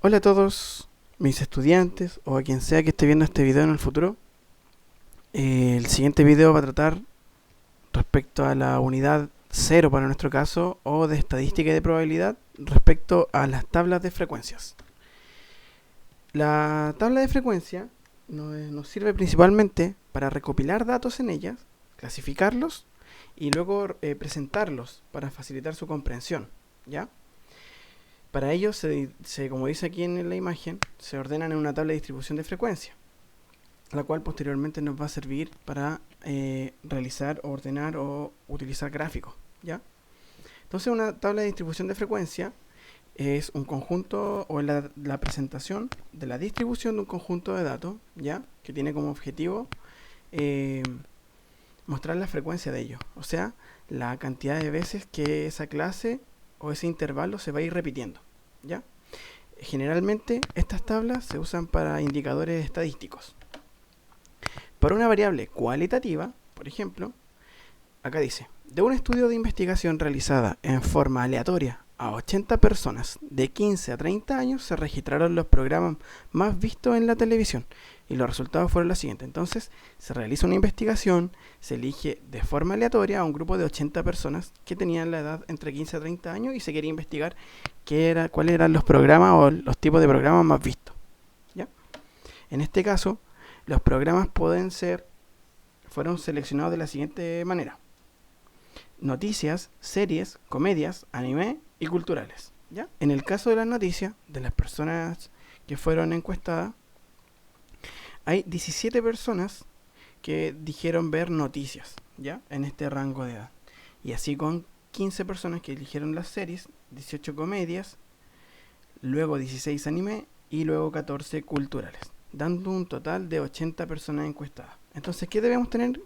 Hola a todos mis estudiantes o a quien sea que esté viendo este video en el futuro. El siguiente video va a tratar respecto a la unidad 0 para nuestro caso, o de estadística y de probabilidad respecto a las tablas de frecuencias. La tabla de frecuencia nos sirve principalmente para recopilar datos en ellas, clasificarlos y luego presentarlos para facilitar su comprensión, ¿ya? Para ello, como dice aquí en la imagen, se ordenan en una tabla de distribución de frecuencia, la cual posteriormente nos va a servir para realizar, ordenar o utilizar gráficos, ¿ya? Entonces, una tabla de distribución de frecuencia es un conjunto o la presentación de la distribución de un conjunto de datos, ¿ya? Que tiene como objetivo mostrar la frecuencia de ellos, o sea, la cantidad de veces que esa clase o ese intervalo se va a ir repitiendo, ¿ya? Generalmente estas tablas se usan para indicadores estadísticos. Para una variable cualitativa, por ejemplo, acá dice: de un estudio de investigación realizada en forma aleatoria a 80 personas de 15 a 30 años, se registraron los programas más vistos en la televisión y los resultados fueron los siguientes. Entonces, se realiza una investigación, se elige de forma aleatoria a un grupo de 80 personas que tenían la edad entre 15 a 30 años y se quería investigar cuáles eran los programas o los tipos de programas más vistos, ¿ya? En este caso, los programas fueron seleccionados de la siguiente manera: noticias, series, comedias, anime y culturales, ¿ya? En el caso de las noticias, de las personas que fueron encuestadas, hay 17 personas que dijeron ver noticias, ¿ya? En este rango de edad. Y así con 15 personas que eligieron las series, 18 comedias, luego 16 anime y luego 14 culturales, dando un total de 80 personas encuestadas. Entonces, ¿qué debemos tener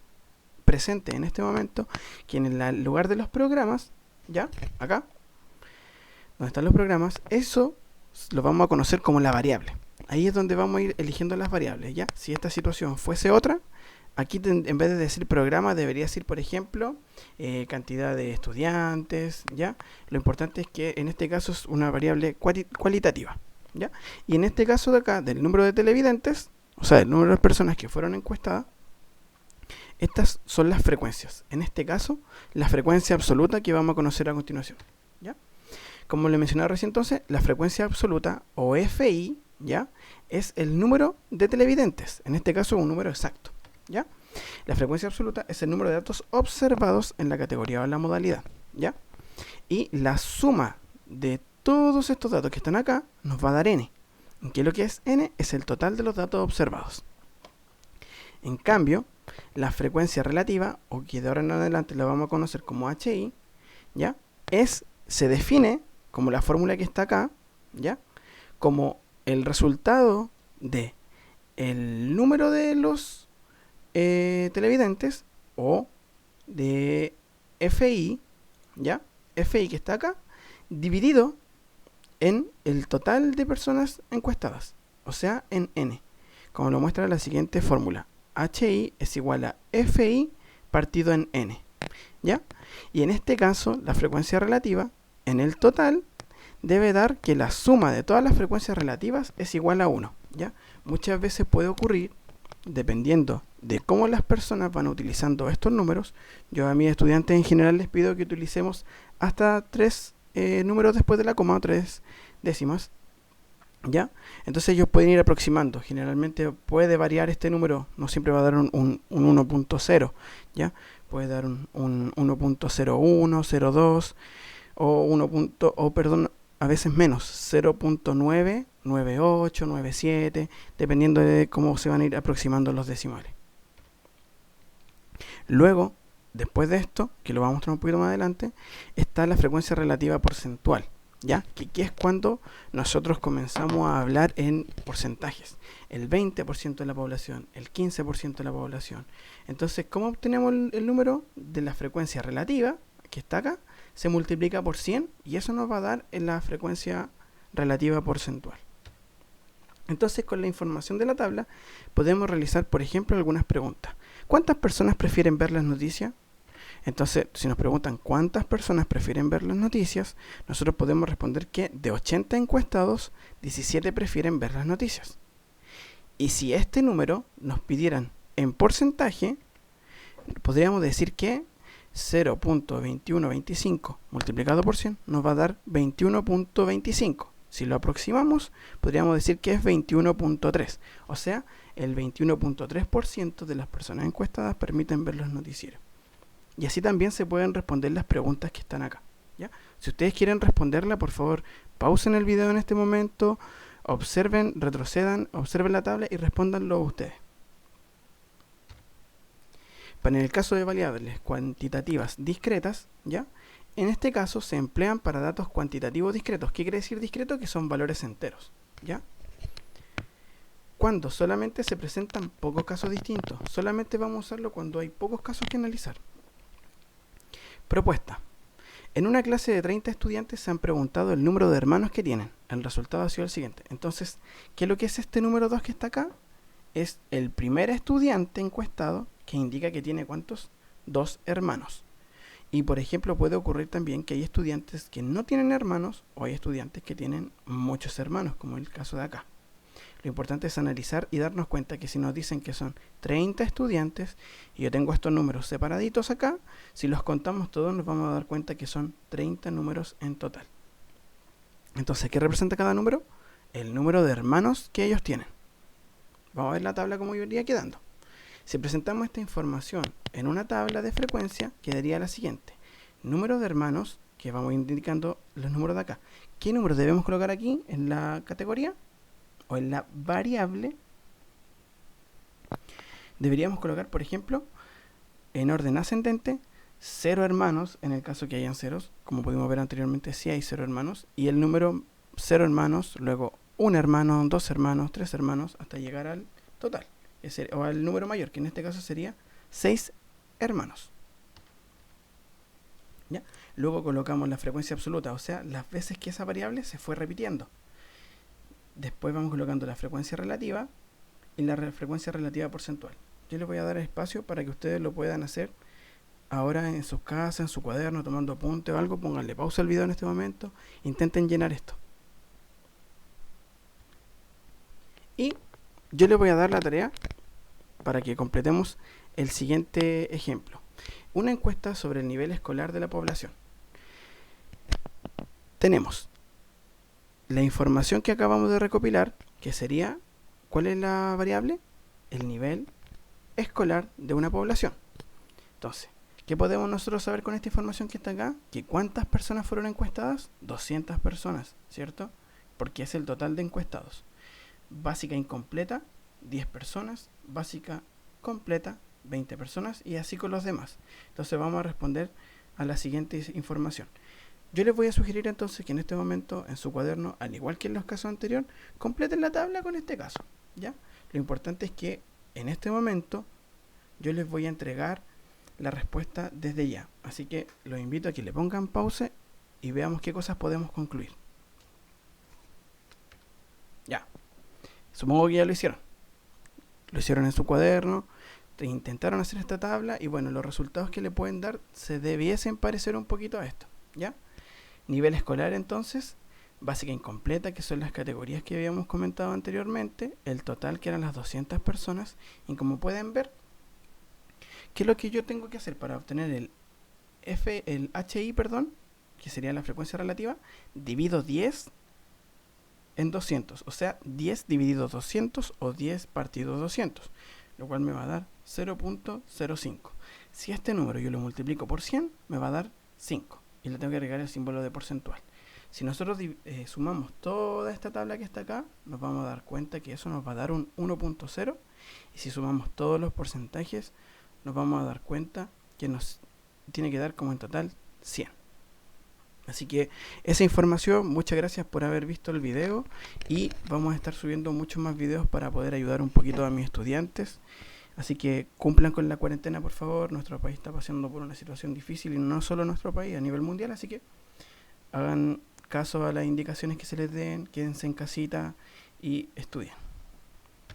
presente en este momento? Que en el lugar de los programas, ¿ya? Acá, donde están los programas, eso lo vamos a conocer como la variable. Ahí es donde vamos a ir eligiendo las variables, ¿ya? Si esta situación fuese otra, aquí en vez de decir programa, debería decir, por ejemplo, cantidad de estudiantes, ¿ya? Lo importante es que en este caso es una variable cualitativa, ¿ya? Y en este caso de acá, del número de televidentes, o sea, el número de personas que fueron encuestadas, estas son las frecuencias. En este caso, la frecuencia absoluta que vamos a conocer a continuación, ¿ya? Como le mencionaba recién, entonces, la frecuencia absoluta, o FI, ¿ya? Es el número de televidentes. En este caso, un número exacto, ¿ya? La frecuencia absoluta es el número de datos observados en la categoría o en la modalidad, ¿ya? Y la suma de todos estos datos que están acá nos va a dar n. ¿Qué es lo que es n? Es el total de los datos observados. En cambio, la frecuencia relativa, o que de ahora en adelante la vamos a conocer como HI, ¿ya? Se define como la fórmula que está acá, ¿ya? Como el resultado de el número de los televidentes, o de FI, ¿ya? FI que está acá, dividido en el total de personas encuestadas, o sea, en n, como lo muestra la siguiente fórmula: HI es igual a FI partido en n, ¿ya? Y en este caso, la frecuencia relativa en el total debe dar que la suma de todas las frecuencias relativas es igual a 1, ¿ya? Muchas veces puede ocurrir, dependiendo de cómo las personas van utilizando estos números. Yo a mis estudiantes en general les pido que utilicemos hasta 3 números después de la coma, o 3 décimas, ¿ya? Entonces ellos pueden ir aproximando. Generalmente puede variar este número, no siempre va a dar un 1.0, ¿ya? Puede dar un 1.01, 02 o a veces menos, 0.9, 98, 97, dependiendo de cómo se van a ir aproximando los decimales. Luego, después de esto, que lo vamos a mostrar un poquito más adelante, está la frecuencia relativa porcentual, ¿ya? Que es cuando nosotros comenzamos a hablar en porcentajes. El 20% de la población, el 15% de la población. Entonces, ¿cómo obtenemos el número de la frecuencia relativa, que está acá? Se multiplica por 100 y eso nos va a dar en la frecuencia relativa porcentual. Entonces, con la información de la tabla podemos realizar, por ejemplo, algunas preguntas. ¿Cuántas personas prefieren ver las noticias? Entonces, si nos preguntan cuántas personas prefieren ver las noticias, nosotros podemos responder que de 80 encuestados, 17 prefieren ver las noticias. Y si este número nos pidieran en porcentaje, podríamos decir que 0.2125 multiplicado por 100 nos va a dar 21.25. Si lo aproximamos, podríamos decir que es 21.3. O sea, el 21.3% de las personas encuestadas permiten ver los noticieros. Y así también se pueden responder las preguntas que están acá, ¿ya? Si ustedes quieren responderla, por favor, pausen el video en este momento, observen, retrocedan, observen la tabla y respóndanlo ustedes. Para el caso de variables cuantitativas discretas, ¿ya? En este caso se emplean para datos cuantitativos discretos. ¿Qué quiere decir discreto? Que son valores enteros, ¿ya? Cuando solamente se presentan pocos casos distintos. Solamente vamos a usarlo cuando hay pocos casos que analizar. Propuesta. En una clase de 30 estudiantes se han preguntado el número de hermanos que tienen. El resultado ha sido el siguiente. Entonces, ¿qué es lo que es este número 2 que está acá? Es el primer estudiante encuestado que indica que tiene ¿cuántos? 2 hermanos. Y por ejemplo puede ocurrir también que hay estudiantes que no tienen hermanos o hay estudiantes que tienen muchos hermanos, como el caso de acá. Lo importante es analizar y darnos cuenta que si nos dicen que son 30 estudiantes y yo tengo estos números separaditos acá, si los contamos todos nos vamos a dar cuenta que son 30 números en total. Entonces, ¿qué representa cada número? El número de hermanos que ellos tienen. Vamos a ver la tabla como iría quedando. Si presentamos esta información en una tabla de frecuencia, quedaría la siguiente. Número de hermanos, que vamos indicando los números de acá. ¿Qué números debemos colocar aquí en la categoría? O en la variable. Deberíamos colocar, por ejemplo, en orden ascendente, 0 hermanos, en el caso que hayan ceros. Como pudimos ver anteriormente, sí hay 0 hermanos. Y el número 0 hermanos, luego 1 hermano, 2 hermanos, 3 hermanos, hasta llegar al total. O al número mayor, que en este caso sería 6 hermanos. ¿Ya? Luego colocamos la frecuencia absoluta, o sea, las veces que esa variable se fue repitiendo. Después vamos colocando la frecuencia relativa y la frecuencia relativa porcentual. Yo les voy a dar espacio para que ustedes lo puedan hacer ahora en sus casas, en su cuaderno, tomando apunte o algo. Pónganle pausa al video en este momento. Intenten llenar esto. Y yo les voy a dar la tarea para que completemos el siguiente ejemplo. Una encuesta sobre el nivel escolar de la población. Tenemos la información que acabamos de recopilar, que sería, ¿cuál es la variable? El nivel escolar de una población. Entonces, ¿qué podemos nosotros saber con esta información que está acá? Que ¿cuántas personas fueron encuestadas? 200 personas, ¿cierto? Porque es el total de encuestados. Básica incompleta, 10 personas. Básica completa, 20 personas. Y así con los demás. Entonces vamos a responder a la siguiente información. Yo les voy a sugerir entonces que en este momento en su cuaderno, al igual que en los casos anteriores, completen la tabla con este caso, ¿ya? Lo importante es que en este momento yo les voy a entregar la respuesta desde ya. Así que los invito a que le pongan pausa y veamos qué cosas podemos concluir. Ya. Supongo que ya lo hicieron. Lo hicieron en su cuaderno, intentaron hacer esta tabla y bueno, los resultados que le pueden dar se debiesen parecer un poquito a esto, ¿ya? Nivel escolar entonces, básica incompleta, que son las categorías que habíamos comentado anteriormente, el total que eran las 200 personas, y como pueden ver, ¿qué es lo que yo tengo que hacer para obtener el HI, que sería la frecuencia relativa? Divido 10 en 200, o sea, 10 dividido 200 o 10 partido 200, lo cual me va a dar 0.05. Si este número yo lo multiplico por 100, me va a dar 5. Y le tengo que agregar el símbolo de porcentual. Si nosotros sumamos toda esta tabla que está acá, nos vamos a dar cuenta que eso nos va a dar un 1.0. Y si sumamos todos los porcentajes, nos vamos a dar cuenta que nos tiene que dar como en total 100. Así que esa información, muchas gracias por haber visto el video. Y vamos a estar subiendo muchos más videos para poder ayudar un poquito a mis estudiantes. Así que cumplan con la cuarentena, por favor. Nuestro país está pasando por una situación difícil y no solo nuestro país, a nivel mundial. Así que hagan caso a las indicaciones que se les den, quédense en casita y estudien.